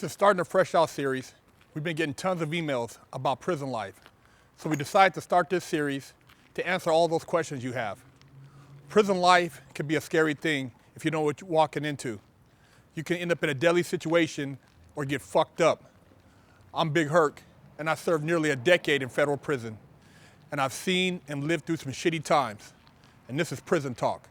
Since starting the Fresh Out series, we've been getting tons of emails about prison life. So we decided to start this series to answer all those questions you have. Prison life can be a scary thing if you know what you're walking into. You can end up in a deadly situation or get fucked up. I'm Big Herc, and I served nearly a decade in federal prison. And I've seen and lived through some shitty times. And this is Prison Talk.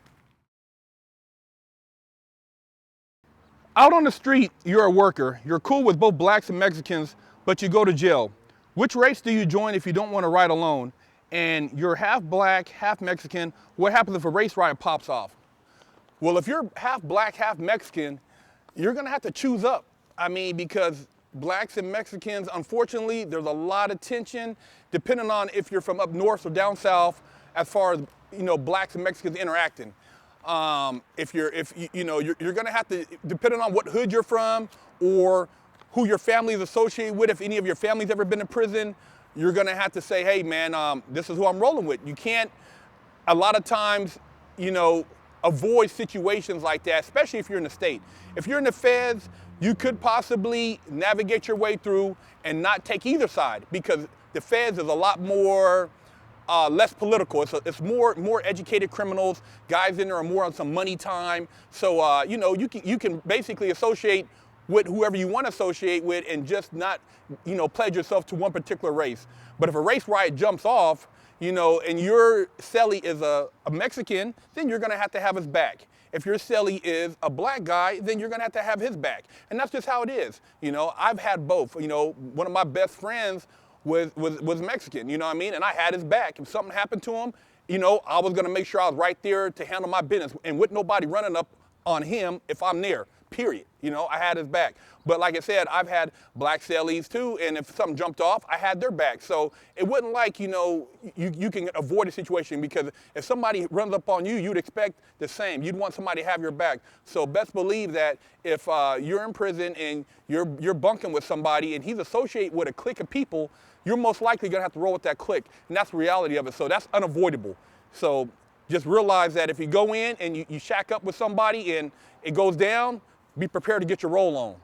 Out on the street, you're a worker. You're cool with both blacks and Mexicans, but you go to jail. Which race do you join if you don't want to ride alone? And you're half black, half Mexican. What happens if a race riot pops off? Well, if you're half black, half Mexican, you're gonna have to choose up. Because blacks and Mexicans, unfortunately, there's a lot of tension depending on if you're from up north or down south as far as, blacks and Mexicans interacting. You're gonna have to, depending on what hood you're from or who your family is associated with, if any of your family's ever been in prison, you're gonna have to say, hey man, this is who I'm rolling with. You can't, a lot of times, avoid situations like that, especially if you're in the state. If you're in the feds, you could possibly navigate your way through and not take either side, because the feds is a lot more less political. It's more educated criminals. Guys in there are more on some money time. So you can basically associate with whoever you want to associate with and just not pledge yourself to one particular race. But if a race riot jumps off, and your cellie is a Mexican, then you're gonna have to have his back. If your cellie is a black guy, then you're gonna have to have his back. And that's just how it is. I've had both. One of my best friends was Mexican, and I had his back. If something happened to him, I was gonna make sure I was right there to handle my business and with nobody running up on him if I'm there, period. I had his back. But like I said, I've had black cellies too, and if something jumped off, I had their back. So it wasn't like, you can avoid a situation, because if somebody runs up on you, you'd expect the same. You'd want somebody to have your back. So best believe that if you're in prison and you're bunking with somebody and he's associated with a clique of people, you're most likely gonna have to roll with that clique. And that's the reality of it. So that's unavoidable. So just realize that if you go in and you shack up with somebody and it goes down, be prepared to get your roll on.